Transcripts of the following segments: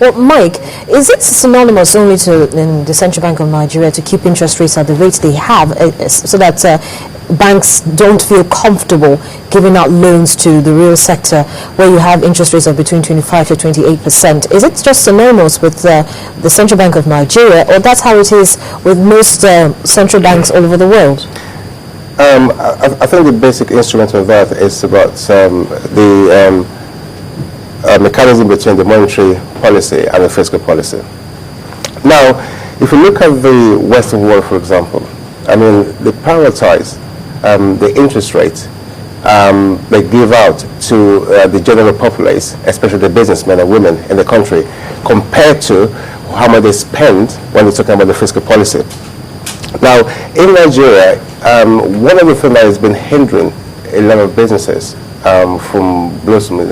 Well, Mike, is it synonymous only in the Central Bank of Nigeria to keep interest rates at the rates they have so that banks don't feel comfortable giving out loans to the real sector where you have interest rates of between 25 to 28%? Is it just synonymous with the Central Bank of Nigeria, or that's how it is with most central banks all over the world? I think the basic instrument of that is about the mechanism between the monetary policy and the fiscal policy. Now, if you look at the Western world, for example, I mean, they prioritize the interest rate they give out to the general populace, especially the businessmen and women in the country, compared to how much they spend when they're talking about the fiscal policy. Now, in Nigeria, one of the things that has been hindering a lot of businesses from blossoming,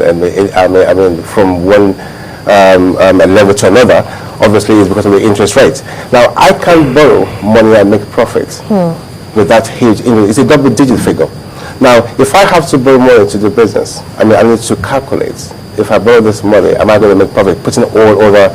from one level to another, obviously, is because of the interest rates. Now, I can borrow money and make profits with that huge interest. It's a double-digit figure. Now, if I have to borrow money to do business, I need to calculate. If I borrow this money, am I going to make profit? Putting all over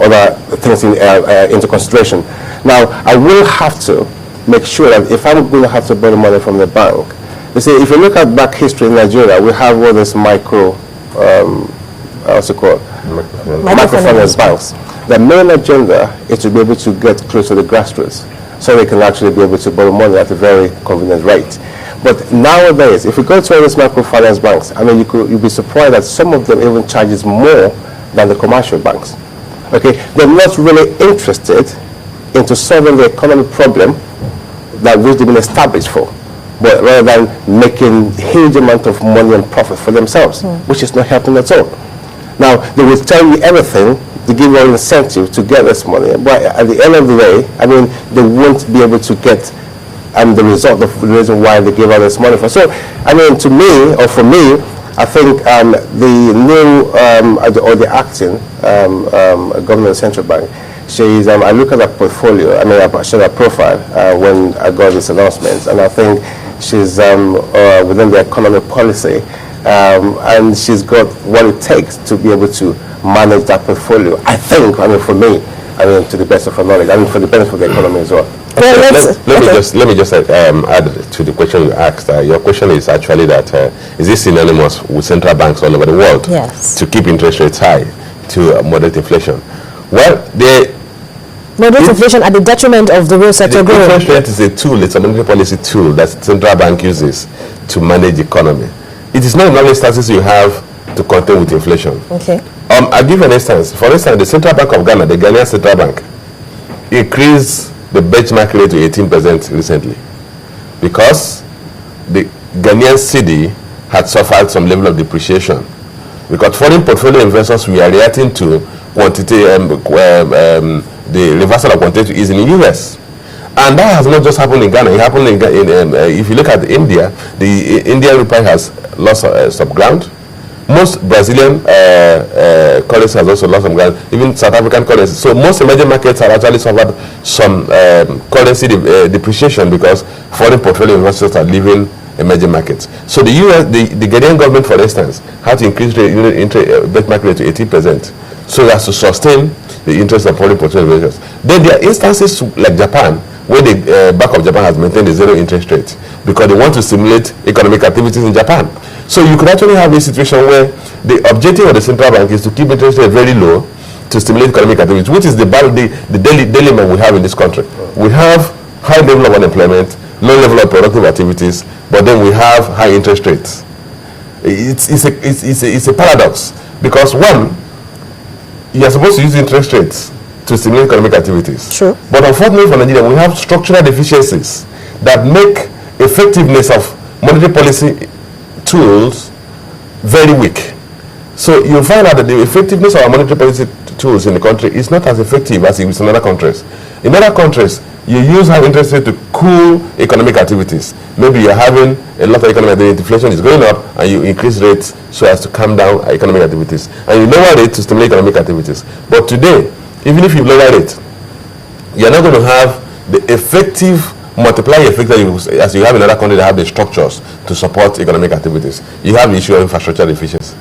other things into consideration. Now, I will have to make sure that if I'm going to have to borrow money from the bank, you see, if you look at back history in Nigeria, we have all this microfinance banks. The main agenda is to be able to get close to the grassroots, so they can actually be able to borrow money at a very convenient rate. But nowadays, if you go to all these microfinance banks, you'll be surprised that some of them even charges more than the commercial banks. Okay, they're not really interested into solving the economic problem that which they've been established for, but rather than making huge amount of money and profit for themselves, which is not helping at all. Now, they will tell you everything to give you an incentive to get this money, but at the end of the day, they won't be able to get the result of the reason why they give all this money for. So, to me, or for me, I think the new or the acting governor of the central bank, she's. I look at her portfolio. I showed her profile when I got this announcement, and I think she's within the economic policy, and she's got what it takes to be able to manage that portfolio. I think. For me, to the best of her knowledge, for the benefit of the economy as well. Let me just add to the question you asked. Your question is actually that is this synonymous with central banks all over the world to keep interest rates high to moderate inflation? Well, moderate inflation at the detriment of the real sector growth. The interest rate is a tool. It's a monetary policy tool that the central bank uses to manage the economy. It is not only statistics you have to contend with inflation. Okay. I'll give you an instance. For instance, the Central Bank of Ghana, the Ghanaian Central Bank, increased the benchmark rate to 18% recently because the Ghanaian cedi had suffered some level of depreciation, because foreign portfolio investors were reacting to quantity, the reversal of quantitative easing in the US. And that has not just happened in Ghana. It happened if you look at India, the Indian rupee has lost some ground. Most Brazilian currency has also lost some ground, even South African currency. So most emerging markets have actually suffered some currency depreciation because foreign portfolio investors are leaving emerging markets. So the US, the Ghanaian government, for instance, had to increase the benchmark rate to 18%, so as to sustain the interest of foreign portfolio investors. Then there are instances like Japan, where the Bank of Japan has maintained a zero interest rate because they want to stimulate economic activities in Japan. So you could actually have a situation where the objective of the central bank is to keep interest rate very low to stimulate economic activities, which is the dilemma we have in this country. We have high level of unemployment, low level of productive activities, but then we have high interest rates. It's a paradox, because one, you are supposed to use interest rates to stimulate economic activities. Sure. But unfortunately for Nigeria, we have structural deficiencies that make effectiveness of monetary policy tools very weak. So you find out that the effectiveness of our monetary policy tools in the country is not as effective as it is in other countries. In other countries, you use high interest rate to cool economic activities. Maybe you're having a lot of economic activity, inflation is going up, and you increase rates so as to calm down economic activities. And you lower rates to stimulate economic activities. But today, even if you lower it, you're not going to have the effective multiplying effect that as you have in other countries that have the structures to support economic activities. You have the issue of infrastructure deficiency.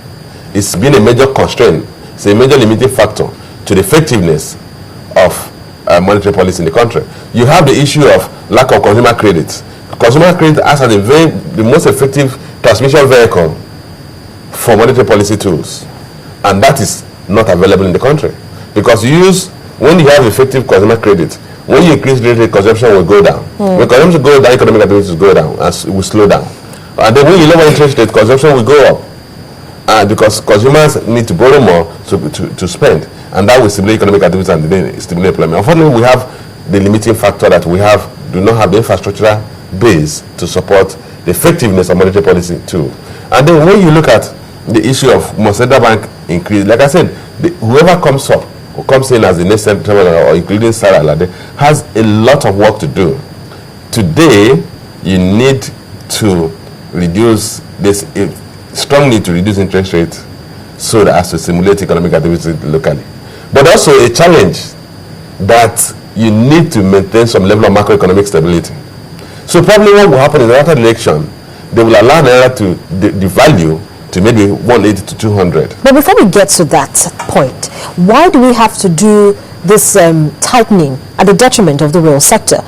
It's been a major constraint It's a major limiting factor to the effectiveness of monetary policy in the country. You have the issue of lack of consumer credit. Consumer credit acts as the most effective transmission vehicle for monetary policy tools, and that is not available in the country, because when you have effective consumer credit, when you increase rate, consumption will go down. When consumption goes down, economic activities will go down, and it will slow down. And then when you lower interest rate, consumption will go up, because consumers need to borrow more to spend, and that will stimulate economic activities and then stimulate employment. Unfortunately, we have the limiting factor that we do not have the infrastructural base to support the effectiveness of monetary policy too. And then when you look at the issue of central bank increase, like I said, whoever comes in as the next central bank, or including Sarah Alade, has a lot of work to do. Today, you need to reduce this, strong need to reduce interest rates so that as to stimulate economic activity locally. But also a challenge that you need to maintain some level of macroeconomic stability. So probably what will happen is after the election, they will allow Naira to devalue to maybe 180 to 200. But before we get to that point, why do we have to do this tightening at the detriment of the real sector?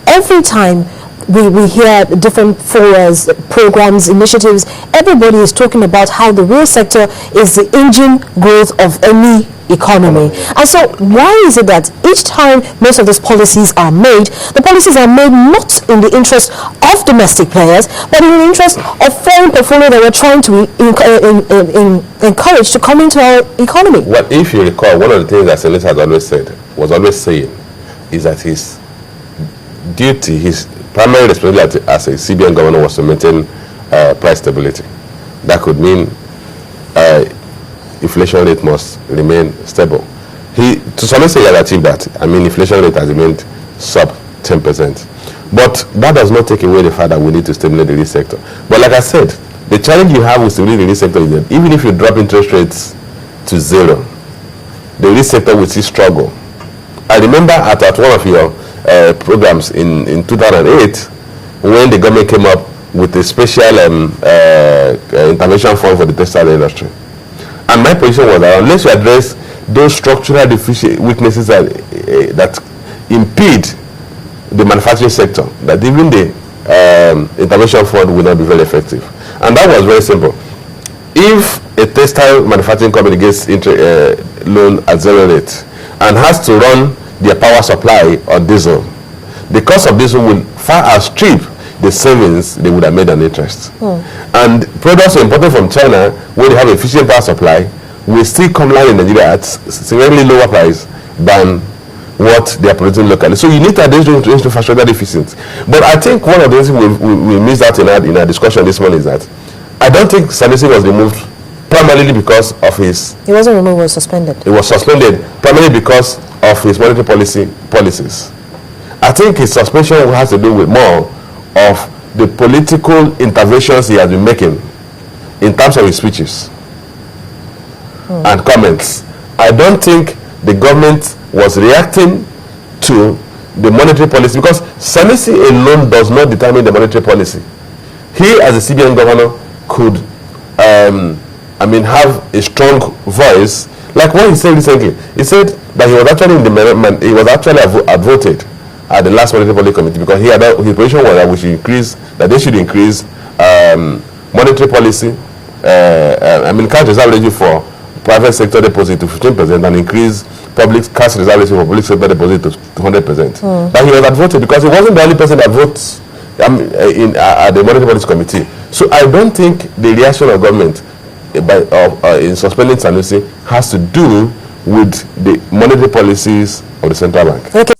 Every time we hear different forums, programs, initiatives, everybody is talking about how the real sector is the engine growth of any economy. And so why is it that each time most of these policies are made, the policies are made not in the interest of domestic players, but in the interest of foreign portfolio that we're trying to encourage to come into our economy? Well, if you recall, one of the things that Sanusi was always saying, is that his duty, his primary responsibility as a CBN governor was to maintain price stability. That could mean inflation rate must remain stable. To some extent, he has achieved that. I mean, inflation rate has remained sub 10%. But that does not take away the fact that we need to stimulate the real sector. But like I said, the challenge you have with stimulating the real sector is that even if you drop interest rates to zero, the real sector will still struggle. I remember at one of your programs in 2008, when the government came up with a special intervention fund for the textile industry. And my position was that unless you address those structural weaknesses that impede the manufacturing sector, that even the intervention fund will not be very effective. And that was very simple. If a textile manufacturing company gets loan at zero rate and has to run their power supply on diesel, the cost of diesel will far outstrip the savings they would have made on interest. And products imported from China, where they have efficient power supply, will still come land in Nigeria at significantly lower price than what they are producing locally. So you need to address those infrastructure deficits. But I think one of the things we missed out in our discussion this morning is that I don't think Sanusi was removed primarily because of his... He wasn't removed, he was suspended. He was suspended primarily because of his monetary policies. I think his suspension has to do with more of the political interventions he has been making in terms of his speeches and comments. I don't think the government was reacting to the monetary policy, because Sanusi alone does not determine the monetary policy. He, as a CBN governor, could have a strong voice, like what he said recently. He said that he was actually outvoted at the last monetary policy committee, because his position was that they should increase monetary policy, cash reserve ratio for private sector deposit to 15% and increase public cash reserve ratio for public sector deposit to 100%. But he was outvoted because he wasn't the only person that votes at the monetary policy committee. So I don't think the reaction of government in suspending Sanusi has to do with the monetary policies of the central bank. Okay.